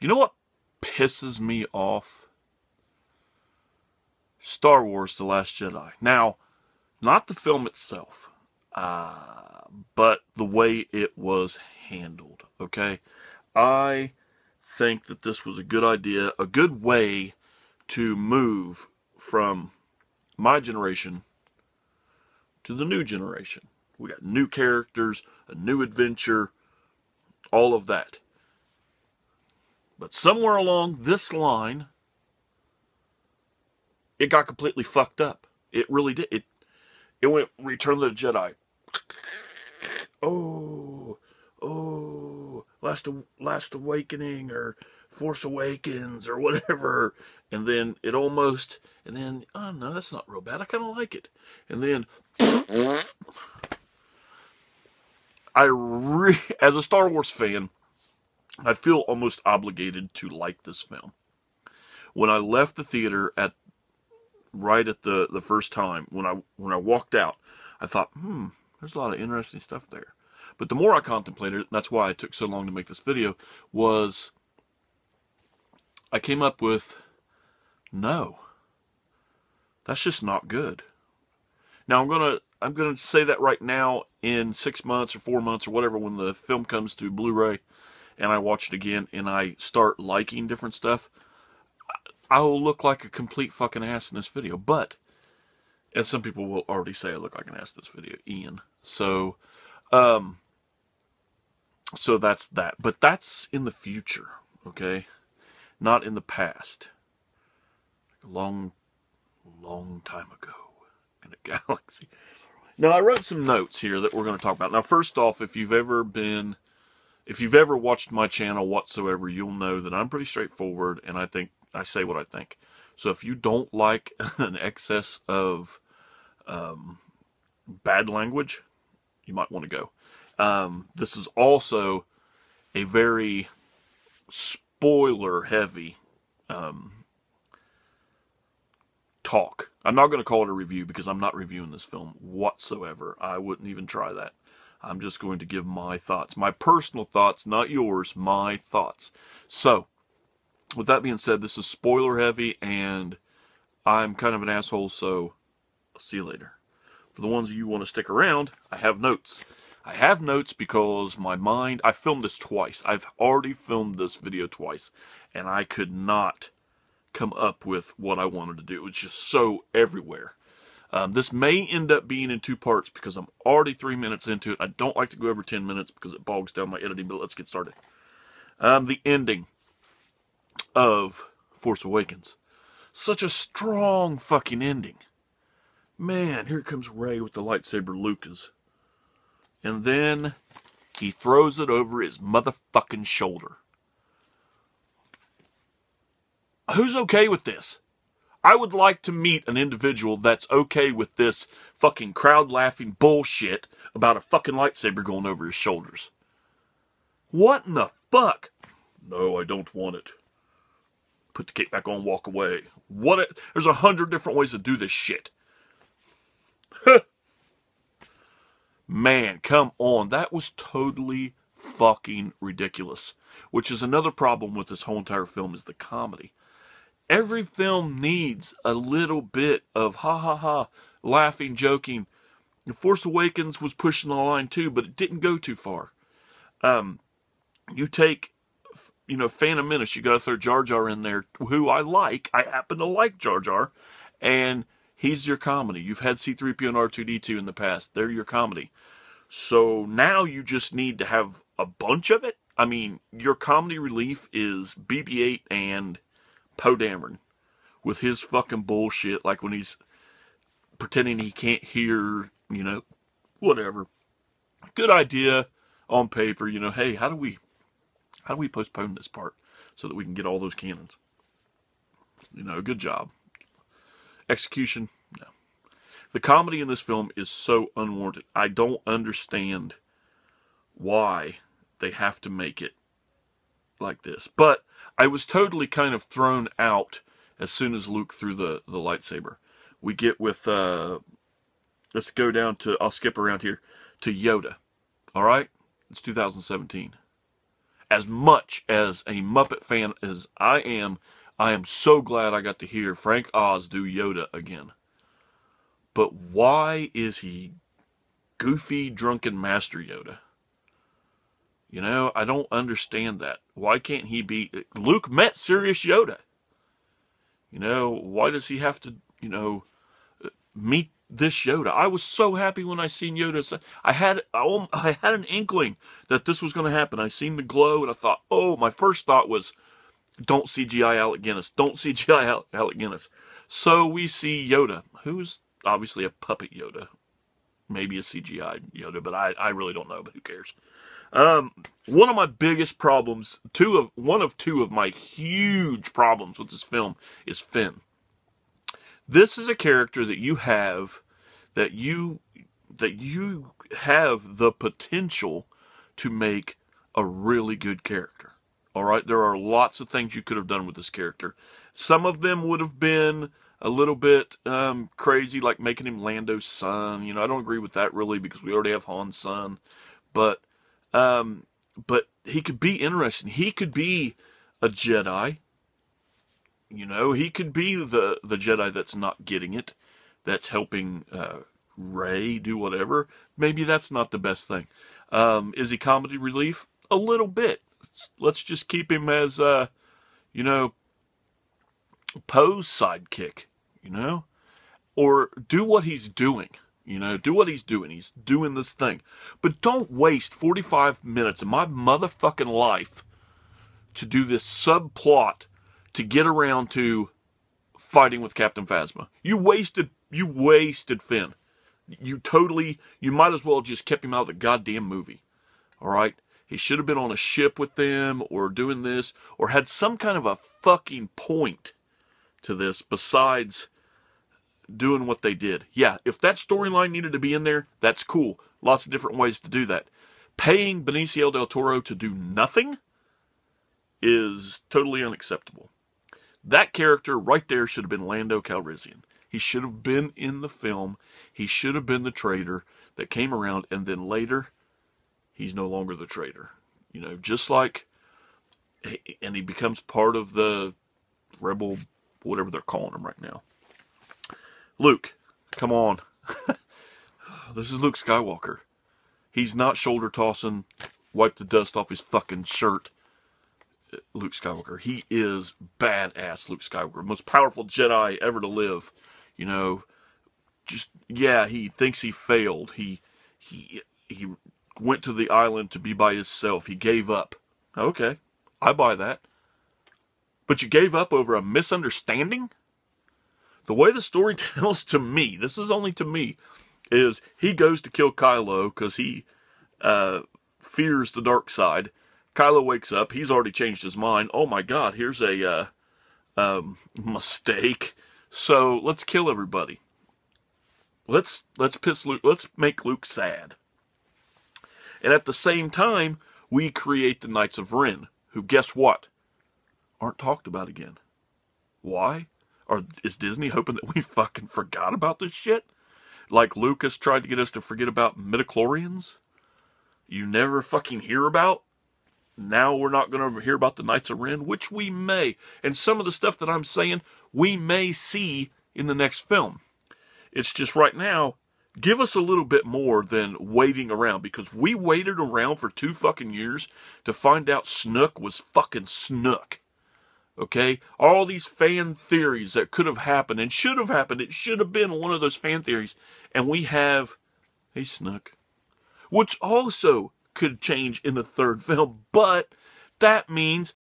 You know what pisses me off? Star Wars: The Last Jedi. Now, not the film itself, but the way it was handled, okay? I think that this was a good idea, a good way to move from my generation to the new generation. We got new characters, a new adventure, all of that. But somewhere along this line, it got completely fucked up. It really did. It went Return of the Jedi. Oh, Last Awakening or Force Awakens or whatever. And then oh no, that's not real bad. I kind of like it. And then, as a Star Wars fan, I feel almost obligated to like this film. When I left the theater right at the first time, when I walked out, I thought, there's a lot of interesting stuff there. But the more I contemplated it, and that's why it took so long to make this video, was I came up with, no, that's just not good. Now I'm gonna say that right now, in 6 months or 4 months or whatever, when the film comes to Blu-ray and I watch it again and I start liking different stuff, I will look like a complete fucking ass in this video. But, and some people will already say I look like an ass in this video, Ian. So that's that. But that's in the future, okay? Not in the past. A long, long time ago in a galaxy. Now, I wrote some notes here that we're going to talk about. Now, first off, if you've ever watched my channel whatsoever, you'll know that I'm pretty straightforward, and I say what I think. So if you don't like an excess of bad language, you might want to go. This is also a very spoiler-heavy talk. I'm not going to call it a review because I'm not reviewing this film whatsoever. I wouldn't even try that. I'm just going to give my thoughts. My personal thoughts, not yours, my thoughts. So, with that being said, this is spoiler-heavy, and I'm kind of an asshole, so I'll see you later. For the ones of you who want to stick around, I have notes. I have notes because my mind... I filmed this twice. I've already filmed this video twice, and I could not come up with what I wanted to do. It was just so everywhere. This may end up being in 2 parts because I'm already 3 minutes into it. I don't like to go over 10 minutes because it bogs down my editing, but let's get started. The ending of Force Awakens. Such a strong fucking ending. Man, here comes Rey with the lightsaber Lucas. And then he throws it over his motherfucking shoulder. Who's okay with this? I would like to meet an individual that's okay with this fucking crowd-laughing bullshit about a fucking lightsaber going over his shoulders. What in the fuck? No, I don't want it. Put the cape back on, walk away. There's 100 different ways to do this shit. Man, come on. That was totally fucking ridiculous. Which is another problem with this whole entire film, is the comedy. Every film needs a little bit of ha-ha-ha, laughing, joking. The Force Awakens was pushing the line too, but it didn't go too far. You take, Phantom Menace, you got to throw Jar Jar in there, who I like. I happen to like Jar Jar, and he's your comedy. You've had C-3PO and R2-D2 in the past. They're your comedy. So now you just need to have a bunch of it. I mean, your comedy relief is BB-8 and Poe Dameron with his fucking bullshit, like when he's pretending he can't hear, whatever. Good idea on paper, hey, how do we postpone this part so that we can get all those cannons? Good job. Execution, no. The comedy in this film is so unwarranted. I don't understand why they have to make it like this. But I was totally kind of thrown out as soon as Luke threw the lightsaber. We get with, let's go down to, I'll skip around here, to Yoda. Alright? It's 2017. As much as a Muppet fan as I am so glad I got to hear Frank Oz do Yoda again. But why is he goofy, drunken Master Yoda? You know, I don't understand that. Why can't he be... Luke met Serious Yoda. You know, why does he have to, you know, meet this Yoda? I was so happy when I seen Yoda. I had an inkling that this was going to happen. I seen the glow, and I thought, oh, my first thought was, don't CGI Alec Guinness. Don't CGI Alec Guinness. So we see Yoda, who's obviously a puppet Yoda. Maybe a CGI Yoda, but I really don't know, but who cares? One of my biggest problems, one of two of my huge problems with this film is Finn. This is a character that you have, that you have the potential to make a really good character. All right, there are lots of things you could have done with this character. Some of them would have been a little bit crazy, like making him Lando's son. You know, I don't agree with that really because we already have Han's son. But he could be interesting. He could be a Jedi. You know, he could be the Jedi that's not getting it, that's helping Rey do whatever. Maybe that's not the best thing. Is he comedy relief? A little bit. Let's just keep him as, you know, Poe's sidekick, you know? Or do what he's doing, you know? Do what he's doing. He's doing this thing. But don't waste 45 minutes of my motherfucking life to do this subplot to get around to fighting with Captain Phasma. You wasted Finn. You might as well just kept him out of the goddamn movie. All right? He should have been on a ship with them or doing this or had some kind of a fucking point to this besides doing what they did. Yeah, if that storyline needed to be in there, that's cool. Lots of different ways to do that. Paying Benicio del Toro to do nothing is totally unacceptable. That character right there should have been Lando Calrissian. He should have been in the film. He should have been the traitor that came around, and then later, he's no longer the traitor. You know, just like, and he becomes part of the rebel, whatever they're calling him right now. Luke, come on. This is Luke Skywalker. He's not shoulder tossing, wipe the dust off his fucking shirt. Luke Skywalker. He is badass Luke Skywalker. Most powerful Jedi ever to live. You know, just, yeah, he thinks he failed. He went to the island to be by himself. He gave up. Okay, I buy that. But you gave up over a misunderstanding? The way the story tells to me, this is only to me, is he goes to kill Kylo because he fears the dark side. Kylo wakes up. He's already changed his mind. Oh my God, here's a mistake. So let's kill everybody. Let's piss Luke. Let's make Luke sad. And at the same time, we create the Knights of Ren, who, guess what, aren't talked about again. Why? Or is Disney hoping that we fucking forgot about this shit? Like Lucas tried to get us to forget about midichlorians? You never fucking hear about? Now we're not going to hear about the Knights of Ren, which we may. And some of the stuff that I'm saying, we may see in the next film. It's just right now, give us a little bit more than waiting around. Because we waited around for 2 fucking years to find out Snook was fucking Snook. Okay? All these fan theories that could have happened and should have happened. It should have been one of those fan theories. And we have a Snook. Which also could change in the 3rd film, but that means